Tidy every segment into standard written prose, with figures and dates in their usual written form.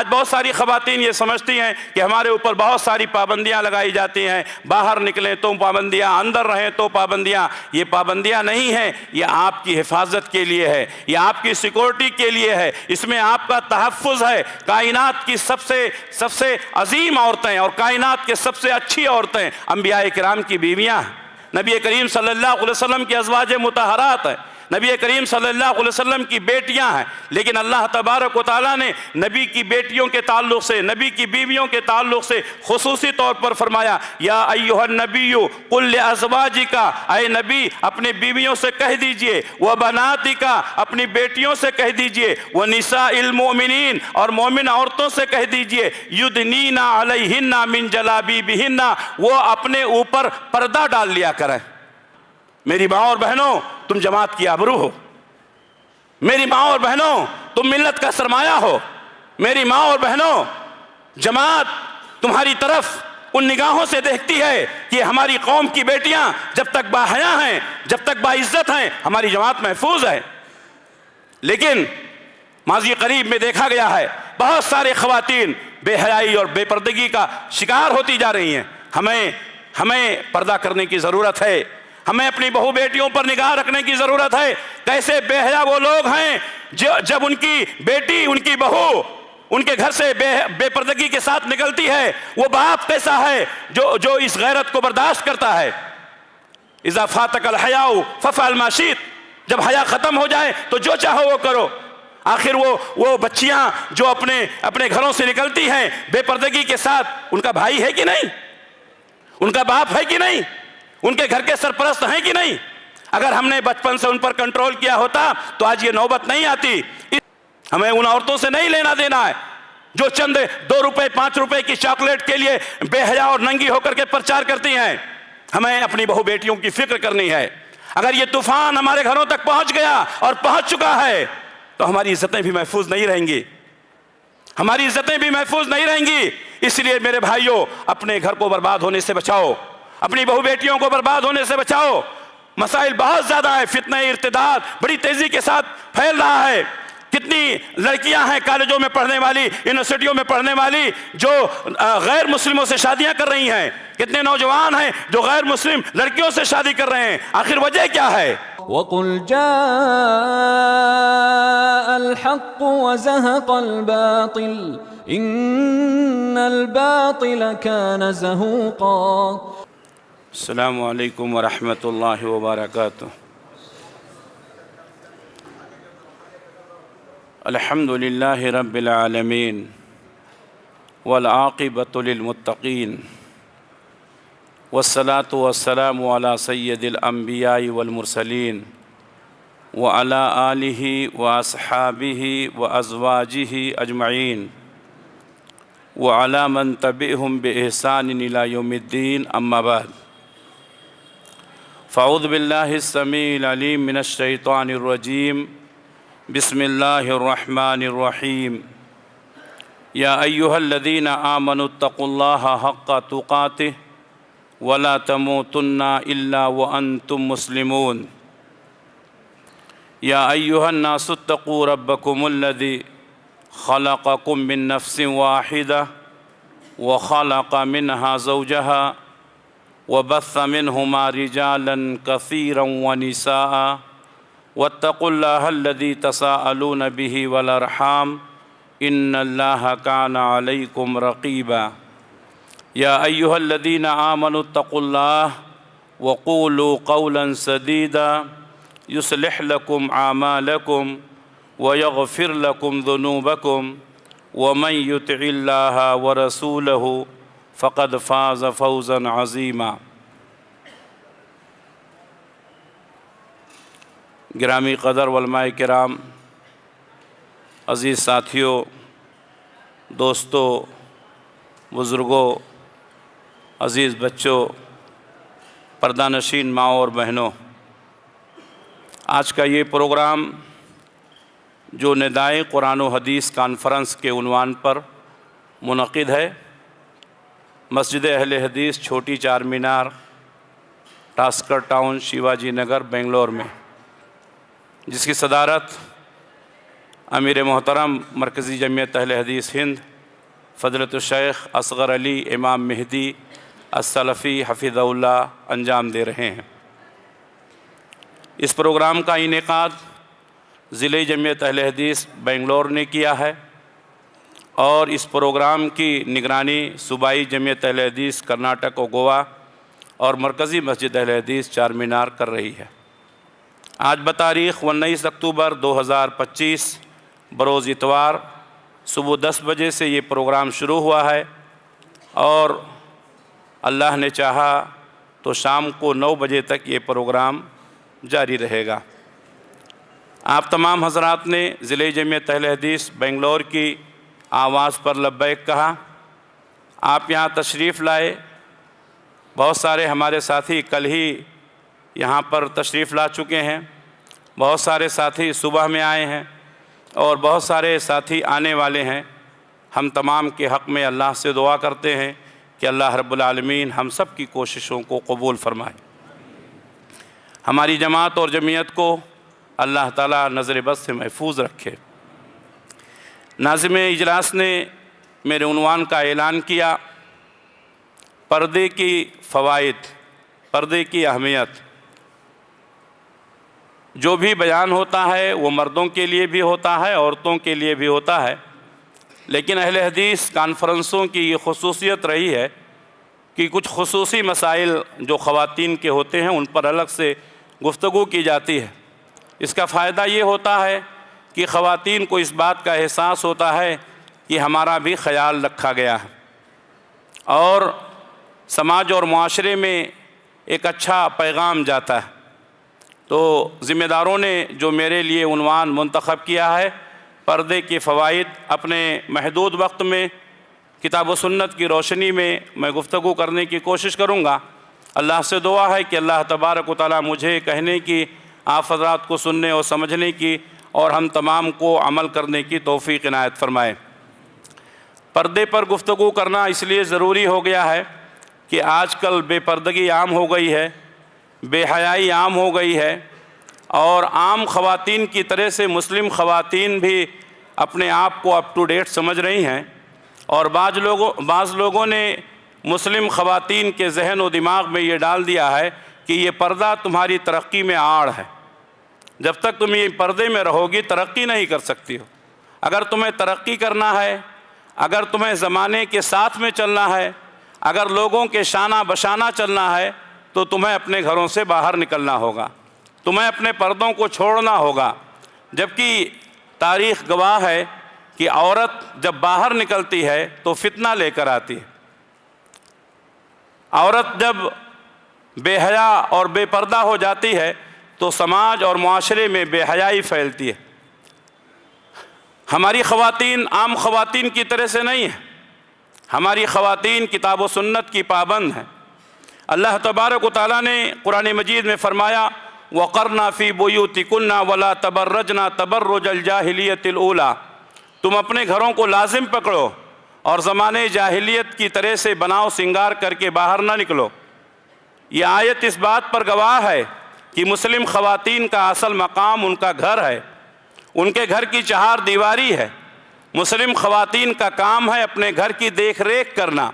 آج بہت ساری خواتین یہ سمجھتی ہیں کہ ہمارے اوپر بہت ساری پابندیاں لگائی جاتی ہیں، باہر نکلیں تو پابندیاں، اندر رہیں تو پابندیاں۔ یہ پابندیاں نہیں ہیں، یہ آپ کی حفاظت کے لیے ہے، یہ آپ کی سیکورٹی کے لیے ہے، اس میں آپ کا تحفظ ہے۔ کائنات کی سب سے عظیم عورتیں اور کائنات کے سب سے اچھی عورتیں انبیاء کرام کی بیویاں ہیں، نبی کریم صلی اللہ علیہ وسلم کی ازواج مطہرات ہیں، نبی کریم صلی اللہ علیہ وسلم کی بیٹیاں ہیں۔ لیکن اللہ تبارک و تعالیٰ نے نبی کی بیٹیوں کے تعلق سے، نبی کی بیویوں کے تعلق سے خصوصی طور پر فرمایا، یا ایھا النبی قل لازواجک، اے نبی اپنی بیویوں سے کہہ دیجئے، وبناتک اپنی بیٹیوں سے کہہ دیجئے، ونساء المؤمنین اور مومن عورتوں سے کہہ دیجئے، یدنین علیہن من جلابیبہن، وہ اپنے اوپر پردہ ڈال لیا کریں۔ میری ماں اور بہنوں، تم جماعت کی آبرو ہو، میری ماں اور بہنوں تم ملت کا سرمایہ ہو، میری ماں اور بہنوں جماعت تمہاری طرف ان نگاہوں سے دیکھتی ہے کہ ہماری قوم کی بیٹیاں جب تک باحیا ہیں، جب تک باعزت ہیں، ہماری جماعت محفوظ ہے۔ لیکن ماضی قریب میں دیکھا گیا ہے بہت سارے خواتین بے حیائی اور بے پردگی کا شکار ہوتی جا رہی ہیں۔ ہمیں پردہ کرنے کی ضرورت ہے، ہمیں اپنی بہو بیٹیوں پر نگاہ رکھنے کی ضرورت ہے۔ کیسے بے حیا وہ لوگ ہیں جب ان کی بیٹی، ان کی بہو ان کے گھر سے بے پردگی کے ساتھ نکلتی ہے، وہ باپ کیسا ہے جو اس غیرت کو برداشت کرتا ہے۔ اذا فاتک الحیاء فافعل ما شئت، جب حیا ختم ہو جائے تو جو چاہو وہ کرو۔ آخر وہ بچیاں جو اپنے گھروں سے نکلتی ہیں بے پردگی کے ساتھ، ان کا بھائی ہے کہ نہیں؟ ان کا باپ ہے کہ نہیں؟ ان کے گھر کے سرپرست ہیں کہ نہیں؟ اگر ہم نے بچپن سے ان پر کنٹرول کیا ہوتا تو آج یہ نوبت نہیں آتی۔ ہمیں ان عورتوں سے نہیں لینا دینا ہے جو چند 2 روپے 5 روپے کی چاکلیٹ کے لیے بے حیا اور ننگی ہو کر کے پرچار کرتی ہیں۔ ہمیں اپنی بہو بیٹیوں کی فکر کرنی ہے۔ اگر یہ طوفان ہمارے گھروں تک پہنچ گیا اور پہنچ چکا ہے تو ہماری عزتیں بھی محفوظ نہیں رہیں گی، ہماری عزتیں بھی محفوظ نہیں رہیں گی۔ اس لیے میرے بھائیوں، اپنے گھر کو برباد ہونے سے بچاؤ، اپنی بہو بیٹیوں کو برباد ہونے سے بچاؤ۔ مسائل بہت زیادہ ہے، فتنہ ارتداد بڑی تیزی کے ساتھ پھیل رہا ہے۔ کتنی لڑکیاں ہیں کالجوں میں پڑھنے والی، یونیورسٹیوں میں پڑھنے والی جو غیر مسلموں سے شادیاں کر رہی ہیں، کتنے نوجوان ہیں جو غیر مسلم لڑکیوں سے شادی کر رہے ہیں۔ آخر وجہ کیا ہے؟ وَقُلْ جَاءَ الْحَقُّ وَزَهَقَ الْبَاطِلُ إِنَّ الْبَاطِلَ كَانَ زَهُوقًا۔ السلام علیکم ورحمۃ اللہ وبرکاتہ۔ الحمد للہ رب العالمین والعاقبۃ للمتقین والصلاة والسلام علی سید الانبیاء والمرسلین وعلی آلہ واصحابہ وازواجہ اجمعین وعلی من تبعہم بإحسان الی یوم الدین، اما بعد۔ فاعوذ باللہ السمیع العلیم من الشیطان الرجیم، بسم اللہ الرحمن الرحیم۔ یا ایھا الذین آمنوا اتقوا اللہ حق تقاتہ ولا تموتن الا وانتم مسلمون۔ یا ایھا الناس اتقوا ربکم الذی خلقکم من نفس واحدہ وخلق منها زوجها وبث منهما رجالا كثيرا ونساء واتقوا الله الذي تساءلون به والأرحام إن الله كان عليكم رقيبا۔ يا أيها الذين آمنوا اتقوا الله وقولوا قولا سديدا يصلح لكم أعمالكم ويغفر لكم ذنوبكم ومن يطع الله ورسوله فقد فاز فوزا عظیما۔ گرامی قدر علماء کرام، عزیز ساتھیوں، دوستوں، بزرگوں، عزیز بچوں، پردہ نشین ماں اور بہنوں، آج کا یہ پروگرام جو ندائے قرآن و حدیث کانفرنس کے عنوان پر منعقد ہے، مسجد اہل حدیث چھوٹی چار مینار، ٹاسکر ٹاؤن، شیواجی نگر، بنگلور میں، جس کی صدارت امیر محترم مرکزی جمعیت اہل حدیث ہند فضلت الشیخ اصغر علی امام مہدی السلفی حفظہ اللہ انجام دے رہے ہیں۔ اس پروگرام کا انعقاد ضلع جمعیت اہل حدیث بنگلور نے کیا ہے اور اس پروگرام کی نگرانی صوبائی جمعیت اہل حدیث کرناٹک و گوا اور مرکزی مسجد اہل حدیث چار مینار کر رہی ہے۔ آج بتاریخ 19 اکتوبر 2025 بروز اتوار صبح 10 بجے سے یہ پروگرام شروع ہوا ہے اور اللہ نے چاہا تو شام کو 9 بجے تک یہ پروگرام جاری رہے گا۔ آپ تمام حضرات نے ضلع جمعیت اہل حدیث بنگلور کی آواز پر لبیک کہا، آپ یہاں تشریف لائے۔ بہت سارے ہمارے ساتھی کل ہی یہاں پر تشریف لا چکے ہیں، بہت سارے ساتھی صبح میں آئے ہیں اور بہت سارے ساتھی آنے والے ہیں۔ ہم تمام کے حق میں اللہ سے دعا کرتے ہیں کہ اللہ رب العالمین ہم سب کی کوششوں کو قبول فرمائے، ہماری جماعت اور جمعیت کو اللہ تعالیٰ نظر بد سے محفوظ رکھے۔ ناظم اجلاس نے میرے عنوان کا اعلان کیا، پردے کی فوائد، پردے کی اہمیت۔ جو بھی بیان ہوتا ہے وہ مردوں کے لیے بھی ہوتا ہے، عورتوں کے لیے بھی ہوتا ہے، لیکن اہل حدیث کانفرنسوں کی یہ خصوصیت رہی ہے کہ کچھ خصوصی مسائل جو خواتین کے ہوتے ہیں ان پر الگ سے گفتگو کی جاتی ہے۔ اس کا فائدہ یہ ہوتا ہے کہ خواتین کو اس بات کا احساس ہوتا ہے کہ ہمارا بھی خیال رکھا گیا ہے اور سماج اور معاشرے میں ایک اچھا پیغام جاتا ہے۔ تو ذمہ داروں نے جو میرے لیے عنوان منتخب کیا ہے، پردے کے فوائد، اپنے محدود وقت میں کتاب و سنت کی روشنی میں گفتگو کرنے کی کوشش کروں گا۔ اللہ سے دعا ہے کہ اللہ تبارک و تعالیٰ مجھے کہنے کی، آپ حضرات کو سننے اور سمجھنے کی اور ہم تمام کو عمل کرنے کی توفیق عنایت فرمائے۔ پردے پر گفتگو کرنا اس لیے ضروری ہو گیا ہے کہ آج کل بے پردگی عام ہو گئی ہے، بے حیائی عام ہو گئی ہے اور عام خواتین کی طرح سے مسلم خواتین بھی اپنے آپ کو اپ ٹو ڈیٹ سمجھ رہی ہیں اور بعض لوگوں نے مسلم خواتین کے ذہن و دماغ میں یہ ڈال دیا ہے کہ یہ پردہ تمہاری ترقی میں آڑ ہے، جب تک تم یہ پردے میں رہو گی ترقی نہیں کر سکتی ہو۔ اگر تمہیں ترقی کرنا ہے، اگر تمہیں زمانے کے ساتھ میں چلنا ہے، اگر لوگوں کے شانہ بشانہ چلنا ہے تو تمہیں اپنے گھروں سے باہر نکلنا ہوگا، تمہیں اپنے پردوں کو چھوڑنا ہوگا۔ جبکہ تاریخ گواہ ہے کہ عورت جب باہر نکلتی ہے تو فتنہ لے کر آتی ہے۔ عورت جب بے حیا اور بے پردہ ہو جاتی ہے تو سماج اور معاشرے میں بے حیائی پھیلتی ہے۔ ہماری خواتین عام خواتین کی طرح سے نہیں ہیں، ہماری خواتین کتاب و سنت کی پابند ہیں۔ اللہ تبارک و تعالیٰ نے قرآن مجید میں فرمایا وَقَرْنَا فِي بُيُوتِكُنَّ وَلَا تَبَرَّجْنَا تَبَرُّجَ الْجَاهِلِيَّةِ الْأُولَى، تم اپنے گھروں کو لازم پکڑو اور زمانے جاہلیت کی طرح سے بناؤ سنگار کر کے باہر نہ نکلو۔ یہ آیت اس بات پر گواہ ہے کہ مسلم خواتین کا اصل مقام ان کا گھر ہے، ان کے گھر کی چہار دیواری ہے۔ مسلم خواتین کا کام ہے اپنے گھر کی دیکھ ریکھ کرنا،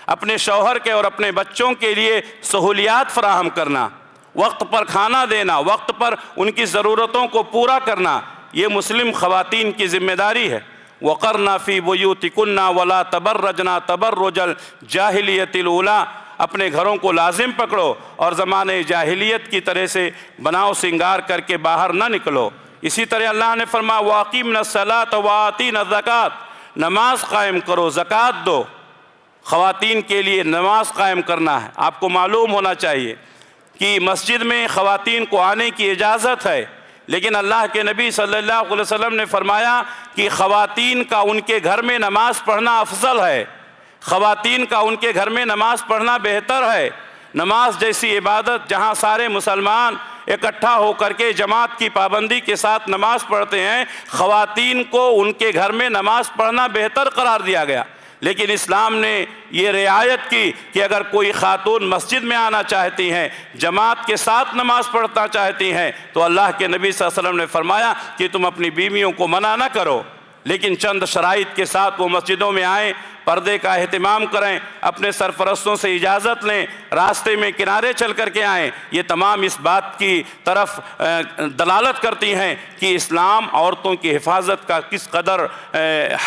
اپنے شوہر کے اور اپنے بچوں کے لیے سہولیات فراہم کرنا، وقت پر کھانا دینا، وقت پر ان کی ضرورتوں کو پورا کرنا، یہ مسلم خواتین کی ذمہ داری ہے۔ وَقَرْنَا فِي بُيُوتِكُنَّ وَلَا تَبَرَّجْنَا تَبَرُّجَ الْجَاهِلِيَّةِ الْأُولَى، اپنے گھروں کو لازم پکڑو اور زمانے جاہلیت کی طرح سے بناؤ سنگار کر کے باہر نہ نکلو۔ اسی طرح اللہ نے فرمایا وَأَقِمْنَا الصَّلَاةَ وَآتِينَا الزَّكَاةَ، نماز قائم کرو، زکوٰۃ دو۔ خواتین کے لیے نماز قائم کرنا ہے۔ آپ کو معلوم ہونا چاہیے کہ مسجد میں خواتین کو آنے کی اجازت ہے، لیکن اللہ کے نبی صلی اللہ علیہ وسلم نے فرمایا کہ خواتین کا ان کے گھر میں نماز پڑھنا افضل ہے، خواتین کا ان کے گھر میں نماز پڑھنا بہتر ہے۔ نماز جیسی عبادت جہاں سارے مسلمان اکٹھا ہو کر کے جماعت کی پابندی کے ساتھ نماز پڑھتے ہیں، خواتین کو ان کے گھر میں نماز پڑھنا بہتر قرار دیا گیا۔ لیکن اسلام نے یہ رعایت کی کہ اگر کوئی خاتون مسجد میں آنا چاہتی ہیں، جماعت کے ساتھ نماز پڑھنا چاہتی ہیں، تو اللہ کے نبی صلی اللہ علیہ وسلم نے فرمایا کہ تم اپنی بیویوں کو منع نہ کرو، لیکن چند شرائط کے ساتھ وہ مسجدوں میں آئیں، پردے کا اہتمام کریں، اپنے سرپرستوں سے اجازت لیں، راستے میں کنارے چل کر کے آئیں۔ یہ تمام اس بات کی طرف دلالت کرتی ہیں کہ اسلام عورتوں کی حفاظت کا کس قدر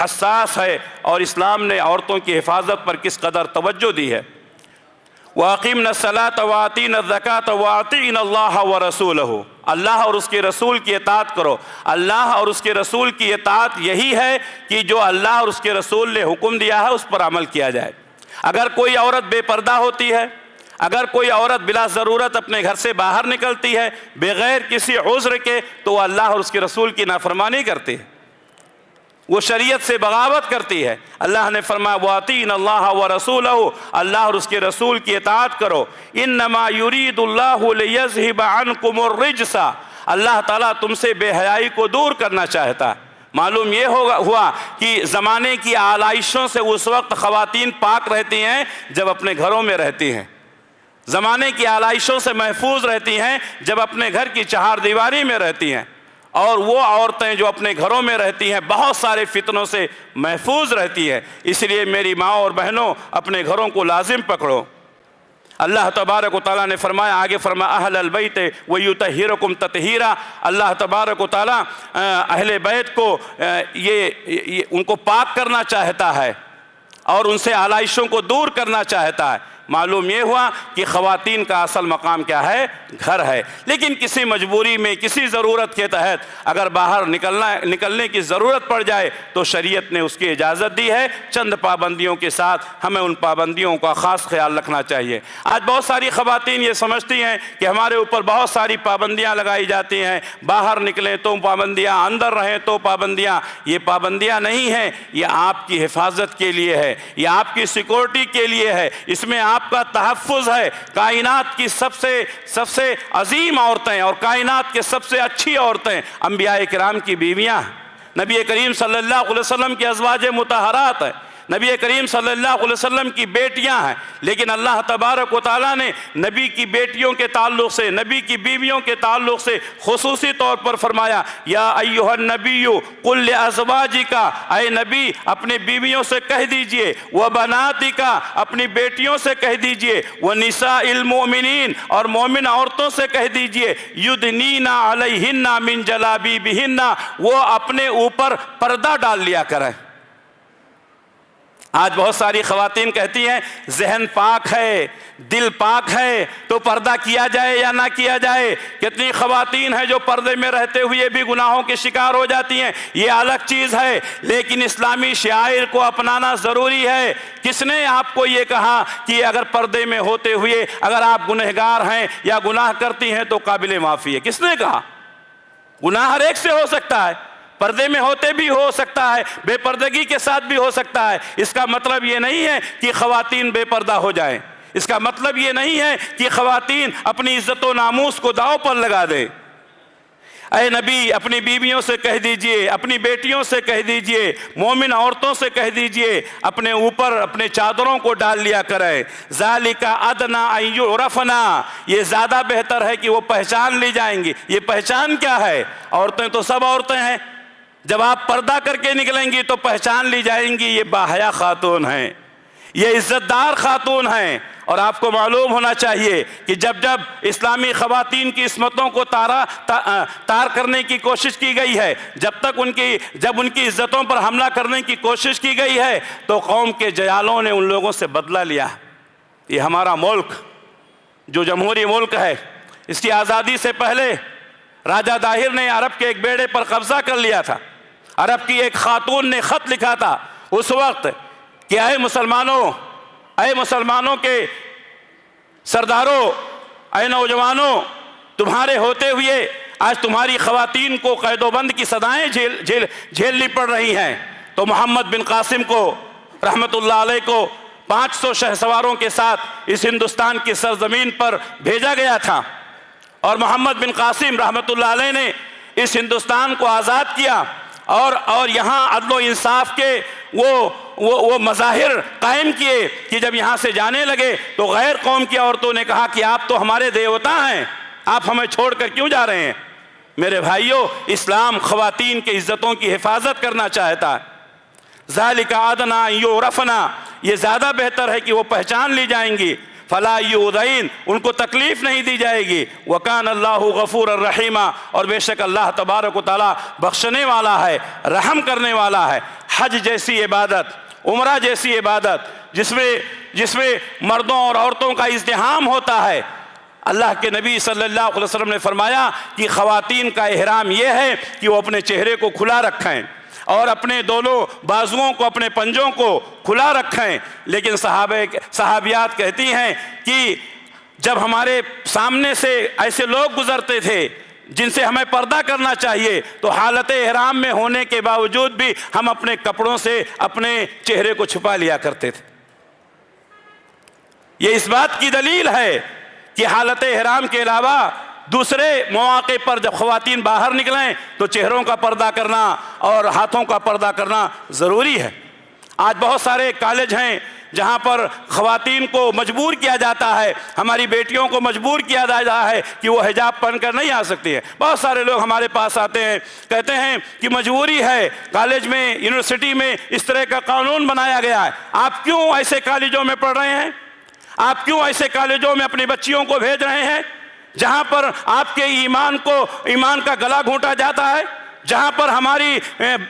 حساس ہے اور اسلام نے عورتوں کی حفاظت پر کس قدر توجہ دی ہے۔ وَأَقِمْنَا الصَّلَاةَ وَآتِينَا الزَّكَاةَ وَأَطِعْنَا اللَّهَ وَرَسُولَهُ، اللہ اور اس کے رسول کی اطاعت کرو۔ اللہ اور اس کے رسول کی اطاعت یہی ہے کہ جو اللہ اور اس کے رسول نے حکم دیا ہے اس پر عمل کیا جائے۔ اگر کوئی عورت بے پردہ ہوتی ہے، اگر کوئی عورت بلا ضرورت اپنے گھر سے باہر نکلتی ہے بغیر کسی عذر کے، تو وہ اللہ اور اس کے رسول کی نافرمانی کرتی ہے، وہ شریعت سے بغاوت کرتی ہے۔ اللہ نے فرمایا وَأَطِيعْنَا اللَّهَ وَرَسُولَهُ، اللہ اور اس کے رسول کی اطاعت کرو۔ إِنَّمَا يُرِيدُ اللَّهُ لِيَذْهِبَ عَنْكُمُ الرِّجْسَ، اللہ تعالیٰ تم سے بے حیائی کو دور کرنا چاہتا ہے۔ معلوم یہ ہوا کہ زمانے کی آلائشوں سے اس وقت خواتین پاک رہتی ہیں جب اپنے گھروں میں رہتی ہیں، زمانے کی آلائشوں سے محفوظ رہتی ہیں جب اپنے گھر کی چہار دیواری میں رہتی ہیں، اور وہ عورتیں جو اپنے گھروں میں رہتی ہیں بہت سارے فتنوں سے محفوظ رہتی ہیں۔ اس لیے میری ماں اور بہنوں اپنے گھروں کو لازم پکڑو۔ اللہ تبارک و تعالیٰ نے فرمایا، آگے فرمایا اہل البیت ویطہرکم تطہیرا، اللہ تبارک و تعالیٰ اہل بیت کو ان کو پاک کرنا چاہتا ہے اور ان سے آلائشوں کو دور کرنا چاہتا ہے۔ معلوم یہ ہوا کہ خواتین کا اصل مقام کیا ہے؟ گھر ہے، لیکن کسی مجبوری میں، کسی ضرورت کے تحت اگر باہر نکلنے کی ضرورت پڑ جائے تو شریعت نے اس کی اجازت دی ہے، چند پابندیوں کے ساتھ۔ ہمیں ان پابندیوں کا خاص خیال رکھنا چاہیے۔ آج بہت ساری خواتین یہ سمجھتی ہیں کہ ہمارے اوپر بہت ساری پابندیاں لگائی جاتی ہیں، باہر نکلیں تو پابندیاں، اندر رہیں تو پابندیاں۔ یہ پابندیاں نہیں ہیں، یہ آپ کی حفاظت کے لیے ہے، یہ آپ کی سیکورٹی کے لیے ہے، اس میں آپ کا تحفظ ہے۔ کائنات کی سب سے عظیم عورتیں اور کائنات کے سب سے اچھی عورتیں انبیاء کرام کی بیویاں ہیں، نبی کریم صلی اللہ علیہ وسلم کی ازواج مطہرات ہیں، نبی کریم صلی اللہ علیہ وسلم کی بیٹیاں ہیں۔ لیکن اللہ تبارک و تعالیٰ نے نبی کی بیٹیوں کے تعلق سے، نبی کی بیویوں کے تعلق سے خصوصی طور پر فرمایا یا ایھا النبی قل لازواجک، اے نبی اپنے بیویوں سے کہہ دیجئے، وبناتک اپنی بیٹیوں سے کہہ دیجئے، ونساء المؤمنین اور مومن عورتوں سے کہہ دیجئے، یدنین علیہن من جلابیبہن، وہ اپنے اوپر پردہ ڈال لیا کریں۔ آج بہت ساری خواتین کہتی ہیں ذہن پاک ہے، دل پاک ہے تو پردہ کیا جائے یا نہ کیا جائے۔ کتنی خواتین ہیں جو پردے میں رہتے ہوئے بھی گناہوں کے شکار ہو جاتی ہیں، یہ الگ چیز ہے، لیکن اسلامی شعائر کو اپنانا ضروری ہے۔ کس نے آپ کو یہ کہا کہ اگر پردے میں ہوتے ہوئے اگر آپ گنہگار ہیں یا گناہ کرتی ہیں تو قابل معافی ہے؟ کس نے کہا؟ گناہ ہر ایک سے ہو سکتا ہے، پردے میں ہوتے بھی ہو سکتا ہے، بے پردگی کے ساتھ بھی ہو سکتا ہے۔ اس کا مطلب یہ نہیں ہے کہ خواتین بے پردہ ہو جائیں، اس کا مطلب یہ نہیں ہے کہ خواتین اپنی عزت و ناموس کو داؤ پر لگا دیں۔ اے نبی اپنی بیویوں سے کہہ دیجئے، اپنی بیٹیوں سے کہہ دیجئے، مومن عورتوں سے کہہ دیجئے اپنے اوپر اپنے چادروں کو ڈال لیا کریں۔ ذالک ادنی ان یعرفنا، یہ زیادہ بہتر ہے کہ وہ پہچان لی جائیں گی۔ یہ پہچان کیا ہے؟ عورتیں تو سب عورتیں ہیں، جب آپ پردہ کر کے نکلیں گی تو پہچان لی جائیں گی، یہ باحیا خاتون ہیں، یہ عزت دار خاتون ہیں۔ اور آپ کو معلوم ہونا چاہیے کہ جب اسلامی خواتین کی عصمتوں کو تار کرنے کی کوشش کی گئی ہے، جب ان کی عزتوں پر حملہ کرنے کی کوشش کی گئی ہے، تو قوم کے جیالوں نے ان لوگوں سے بدلہ لیا۔ یہ ہمارا ملک جو جمہوری ملک ہے، اس کی آزادی سے پہلے راجہ داہر نے عرب کے ایک بیڑے پر قبضہ کر لیا تھا۔ عرب کی ایک خاتون نے خط لکھا تھا اس وقت کہ اے مسلمانوں کے سرداروں، اے نوجوانوں، تمہارے ہوتے ہوئے آج تمہاری خواتین کو قید و بند کی سزائیں جھیلنی پڑ رہی ہیں۔ تو محمد بن قاسم کو رحمت اللہ علیہ کو 500 شہسواروں کے ساتھ اس ہندوستان کی سرزمین پر بھیجا گیا تھا، اور محمد بن قاسم رحمت اللہ علیہ نے اس ہندوستان کو آزاد کیا، اور یہاں عدل و انصاف کے وہ مظاہر قائم کیے کہ جب یہاں سے جانے لگے تو غیر قوم کی عورتوں نے کہا کہ آپ تو ہمارے دیوتا ہیں، آپ ہمیں چھوڑ کر کیوں جا رہے ہیں؟ میرے بھائیوں، اسلام خواتین کی عزتوں کی حفاظت کرنا چاہتا ہے۔ ذالک ادنیٰ ان یعرفنا، یہ زیادہ بہتر ہے کہ وہ پہچان لی جائیں گی، فلا یؤذین، ان کو تکلیف نہیں دی جائے گی، وکان اللہ غفور الرحیم، اور بے شک اللہ تبارک و تعالیٰ بخشنے والا ہے، رحم کرنے والا ہے۔ حج جیسی عبادت، عمرہ جیسی عبادت جس میں مردوں اور عورتوں کا ازدحام ہوتا ہے، اللہ کے نبی صلی اللہ علیہ وسلم نے فرمایا کہ خواتین کا احرام یہ ہے کہ وہ اپنے چہرے کو کھلا رکھیں اور اپنے دونوں بازوؤں کو، اپنے پنجوں کو کھلا رکھیں، لیکن صحابیات کہتی ہیں کہ جب ہمارے سامنے سے ایسے لوگ گزرتے تھے جن سے ہمیں پردہ کرنا چاہیے، تو حالت احرام میں ہونے کے باوجود بھی ہم اپنے کپڑوں سے اپنے چہرے کو چھپا لیا کرتے تھے۔ یہ اس بات کی دلیل ہے کہ حالت احرام کے علاوہ دوسرے مواقع پر جب خواتین باہر نکلیں تو چہروں کا پردہ کرنا اور ہاتھوں کا پردہ کرنا ضروری ہے۔ آج بہت سارے کالج ہیں جہاں پر خواتین کو مجبور کیا جاتا ہے، ہماری بیٹیوں کو مجبور کیا جاتا ہے کہ وہ حجاب پہن کر نہیں آ سکتی ہیں۔ بہت سارے لوگ ہمارے پاس آتے ہیں، کہتے ہیں کہ مجبوری ہے، کالج میں، یونیورسٹی میں اس طرح کا قانون بنایا گیا ہے، آپ کیوں ایسے کالجوں میں پڑھ رہے ہیں؟ آپ کیوں ایسے کالجوں میں اپنی بچیوں کو بھیج رہے ہیں جہاں پر آپ کے ایمان کا گلا گھونٹا جاتا ہے، جہاں پر ہماری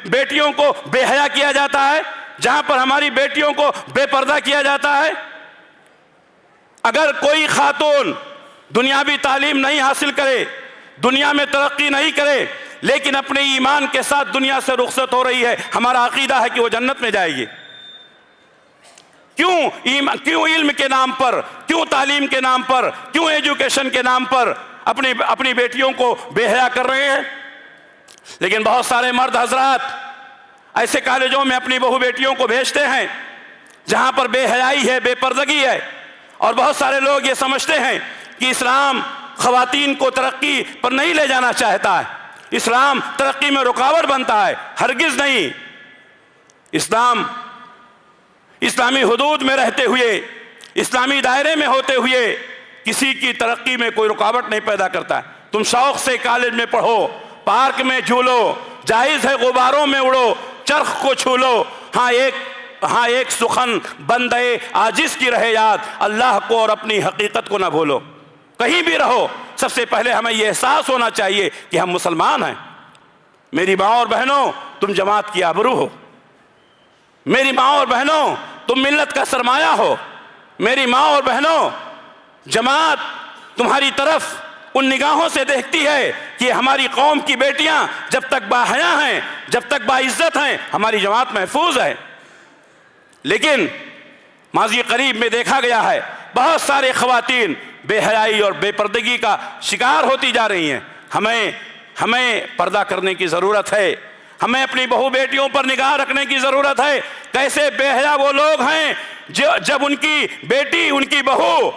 بیٹیوں کو بے حیا کیا جاتا ہے، جہاں پر ہماری بیٹیوں کو بے پردہ کیا جاتا ہے؟ اگر کوئی خاتون دنیاوی تعلیم نہیں حاصل کرے، دنیا میں ترقی نہیں کرے، لیکن اپنے ایمان کے ساتھ دنیا سے رخصت ہو رہی ہے، ہمارا عقیدہ ہے کہ وہ جنت میں جائے گی۔ کیوں علم کے نام پر، کیوں تعلیم کے نام پر، کیوں ایجوکیشن کے نام پر اپنی بیٹیوں کو بے حیا کر رہے ہیں؟ لیکن بہت سارے مرد حضرات ایسے کالجوں میں اپنی بہو بیٹیوں کو بھیجتے ہیں جہاں پر بے حیائی ہے، بے پردگی ہے، اور بہت سارے لوگ یہ سمجھتے ہیں کہ اسلام خواتین کو ترقی پر نہیں لے جانا چاہتا ہے، اسلام ترقی میں رکاوٹ بنتا ہے۔ ہرگز نہیں، اسلامی حدود میں رہتے ہوئے، اسلامی دائرے میں ہوتے ہوئے کسی کی ترقی میں کوئی رکاوٹ نہیں پیدا کرتا ہے۔ تم شوق سے کالج میں پڑھو، پارک میں جھولو، جائز ہے غباروں میں اڑو، چرخ کو چھو لو، ہاں ایک سخن بندے عاجز کی رہے یاد، اللہ کو اور اپنی حقیقت کو نہ بھولو۔ کہیں بھی رہو، سب سے پہلے ہمیں یہ احساس ہونا چاہیے کہ ہم مسلمان ہیں۔ میری ماں اور بہنوں، تم جماعت کی آبرو ہو، میری ماں اور بہنوں تم ملت کا سرمایہ ہو، میری ماں اور بہنوں جماعت تمہاری طرف ان نگاہوں سے دیکھتی ہے کہ ہماری قوم کی بیٹیاں جب تک باحیا ہیں، جب تک باعزت ہیں، ہماری جماعت محفوظ ہے۔ لیکن ماضی قریب میں دیکھا گیا ہے بہت سارے خواتین بے حیائی اور بے پردگی کا شکار ہوتی جا رہی ہیں۔ ہمیں پردہ کرنے کی ضرورت ہے، ہمیں اپنی بہو بیٹیوں پر نگاہ رکھنے کی ضرورت ہے۔ کیسے بے حیا وہ لوگ ہیں جب ان کی بیٹی، ان کی بہو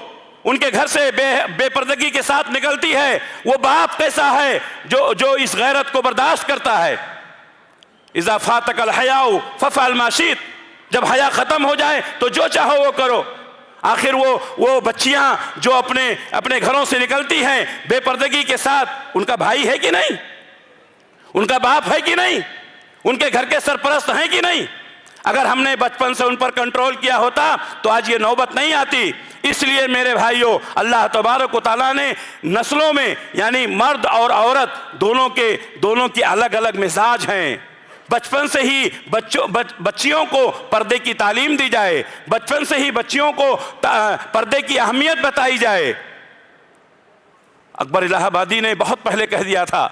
ان کے گھر سے بے پردگی کے ساتھ نکلتی ہے، وہ باپ کیسا ہے جو اس غیرت کو برداشت کرتا ہے۔ اذا فاتک الحیاء فافعل ما شئت، جب حیا ختم ہو جائے تو جو چاہو وہ کرو۔ آخر وہ بچیاں جو اپنے گھروں سے نکلتی ہیں بے پردگی کے ساتھ، ان کا بھائی ہے کہ نہیں؟ ان کا باپ ہے کہ نہیں؟ ان کے گھر کے سرپرست ہیں کہ نہیں؟ اگر ہم نے بچپن سے ان پر کنٹرول کیا ہوتا تو آج یہ نوبت نہیں آتی۔ اس لیے میرے بھائیوں، اللہ تبارک و تعالیٰ نے نسلوں میں، یعنی مرد اور عورت دونوں کے الگ الگ مزاج ہیں۔ بچپن سے ہی بچیوں کو پردے کی تعلیم دی جائے، بچپن سے ہی بچیوں کو پردے کی اہمیت بتائی جائے۔ اکبر الہ آبادی نے بہت پہلے کہہ دیا تھا،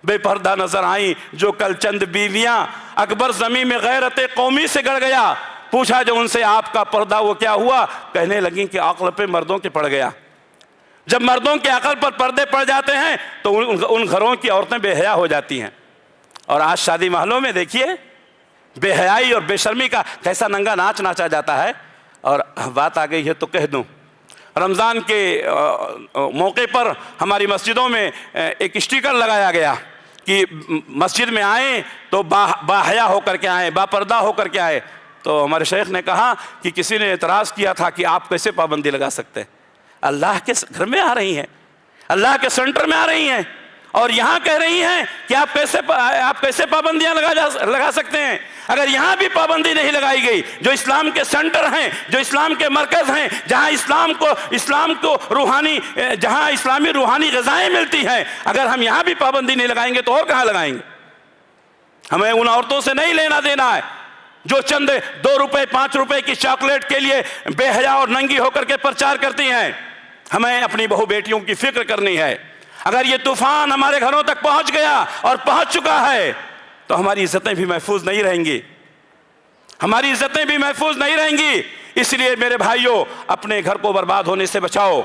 بے پردہ نظر آئیں جو کل چند بیویاں، اکبر زمین میں غیرت قومی سے گڑ گیا۔ پوچھا جو ان سے آپ کا پردہ وہ کیا ہوا؟ کہنے لگیں کہ عقل پہ مردوں کے پڑ گیا۔ جب مردوں کے عقل پر پردے پڑ جاتے ہیں تو ان گھروں کی عورتیں بے حیا ہو جاتی ہیں۔ اور آج شادی محلوں میں دیکھیے بے حیائی اور بے شرمی کا کیسا ننگا ناچ ناچا جاتا ہے۔ اور بات آ گئی ہے تو کہہ دوں، رمضان کے موقع پر ہماری مسجدوں میں ایک اسٹیکر لگایا گیا کہ مسجد میں آئیں تو باحیا ہو کر کے آئیں، با پردہ ہو کر کے آئیں۔ تو ہمارے شیخ نے کہا کہ کسی نے اعتراض کیا تھا کہ آپ کیسے پابندی لگا سکتے ہیں؟ اللہ کے گھر میں آ رہی ہیں، اللہ کے سینٹر میں آ رہی ہیں، اور یہاں کہہ رہی ہیں کہ آپ کیسے پابندیاں لگا سکتے ہیں؟ اگر یہاں بھی پابندی نہیں لگائی گئی، جو اسلام کے سینٹر ہیں، جو اسلام کے مرکز ہیں، جہاں اسلام کو روحانی، جہاں اسلامی روحانی غذائیں ملتی ہیں، اگر ہم یہاں بھی پابندی نہیں لگائیں گے تو اور کہاں لگائیں گے؟ ہمیں ان عورتوں سے نہیں لینا دینا ہے جو چند 2 روپے 5 روپے کی چاکلیٹ کے لیے بے حیا اور ننگی ہو کر کے پرچار کرتی ہیں۔ ہمیں اپنی بہو بیٹیوں کی فکر کرنی ہے۔ اگر یہ طوفان ہمارے گھروں تک پہنچ گیا اور پہنچ چکا ہے تو ہماری عزتیں بھی محفوظ نہیں رہیں گی، ہماری عزتیں بھی محفوظ نہیں رہیں گی۔ اس لیے میرے بھائیوں، اپنے گھر کو برباد ہونے سے بچاؤ،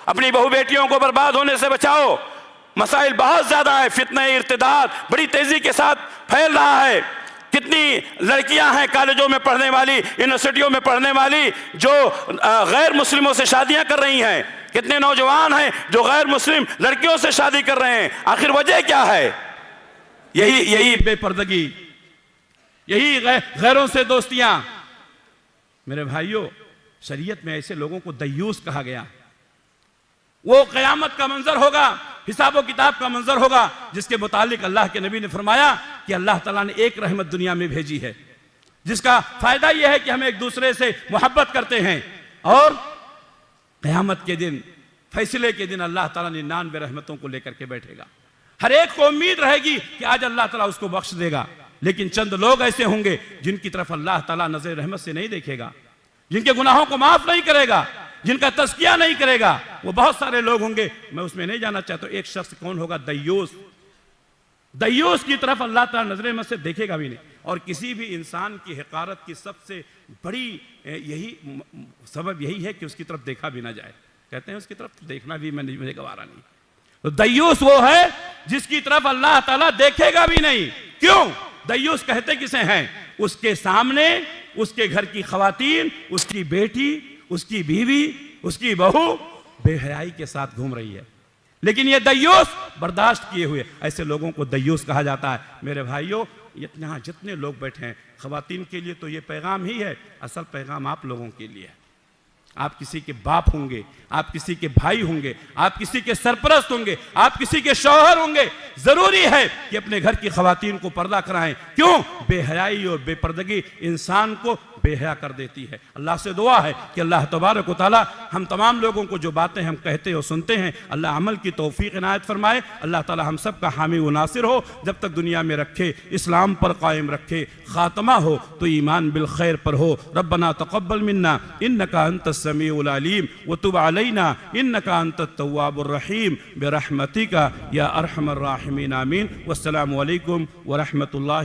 اپنی بہو بیٹیوں کو برباد ہونے سے بچاؤ۔ مسائل بہت زیادہ ہیں، فتنہ ارتداد بڑی تیزی کے ساتھ پھیل رہا ہے۔ کتنی لڑکیاں ہیں کالجوں میں پڑھنے والی، یونیورسٹیوں میں پڑھنے والی، جو غیر مسلموں سے شادیاں کر رہی ہیں، کتنے نوجوان ہیں جو غیر مسلم لڑکیوں سے شادی کر رہے ہیں۔ آخر وجہ کیا ہے؟ یہی بے پردگی، یہی غیروں سے دوستیاں۔ میرے بھائیوں، شریعت میں ایسے لوگوں کو دیوس کہا گیا۔ وہ قیامت کا منظر ہوگا، حساب و کتاب کا منظر ہوگا، جس کے متعلق اللہ کے نبی نے فرمایا کہ اللہ تعالیٰ نے ایک رحمت دنیا میں بھیجی ہے، جس کا فائدہ یہ ہے کہ ہم ایک دوسرے سے محبت کرتے ہیں، اور قیامت کے دن، فیصلے کے دن اللہ تعالیٰ نے 99 رحمتوں کو لے کر کے بیٹھے گا۔ ہر ایک کو امید رہے گی کہ آج اللہ تعالیٰ اس کو بخش دے گا، لیکن چند لوگ ایسے ہوں گے جن کی طرف اللہ تعالیٰ نظر رحمت سے نہیں دیکھے گا، جن کے گناہوں کو معاف نہیں کرے گا، جن کا تزکیہ نہیں کرے گا۔ وہ بہت سارے لوگ ہوں گے، میں اس میں نہیں جانا چاہتا۔ ایک شخص کون ہوگا؟ دیوس کی طرف اللہ تعالیٰ نظر رحمت سے دیکھے گا بھی نہیں۔ اور کسی بھی انسان کی حقارت کی سب سے بڑی سبب یہی ہے کہ اس کی طرف دیکھا بھی نہ جائے۔ کہتے ہیں اس کی طرف دیکھنا بھی مجھے گوارا نہیں۔ تو دیوس وہ ہے جس کی طرف اللہ تعالیٰ دیکھے گا بھی نہیں۔ کیوں؟ دیوس کہتے کسے ہیں؟ اس کے سامنے اس کے گھر کی خواتین، اس کی بیٹی، اس کی بیوی، اس کی بہو بے حیائی کے ساتھ گھوم رہی ہے، لیکن یہ دیوس برداشت کیے ہوئے، ایسے لوگوں کو دیوس کہا جاتا ہے۔ میرے بھائیوں، یہاں جتنے لوگ بیٹھے ہیں، خواتین کے لیے تو یہ پیغام ہی ہے، اصل پیغام آپ لوگوں کے لیے ہے۔ آپ کسی کے باپ ہوں گے، آپ کسی کے بھائی ہوں گے، آپ کسی کے سرپرست ہوں گے، آپ کسی کے شوہر ہوں گے، ضروری ہے کہ اپنے گھر کی خواتین کو پردہ کرائیں۔ کیوں؟ بے حیائی اور بے پردگی انسان کو بے حیا کر دیتی ہے۔ اللہ سے دعا ہے کہ اللہ تبارک و تعالی ہم تمام لوگوں کو جو باتیں ہم کہتے اور سنتے ہیں، اللہ عمل کی توفیق عنایت فرمائے۔ اللہ تعالی ہم سب کا حامی و ناصر ہو، جب تک دنیا میں رکھے، اسلام پر قائم رکھے، خاتمہ ہو تو ایمان بالخیر پر ہو۔ ربنا تقبل منا انک انت السمیع العلیم وتب علینا انک انت التواب الرحیم برحمتک یا ارحم الراحمین آمین۔ والسلام علیکم ورحمۃ اللہ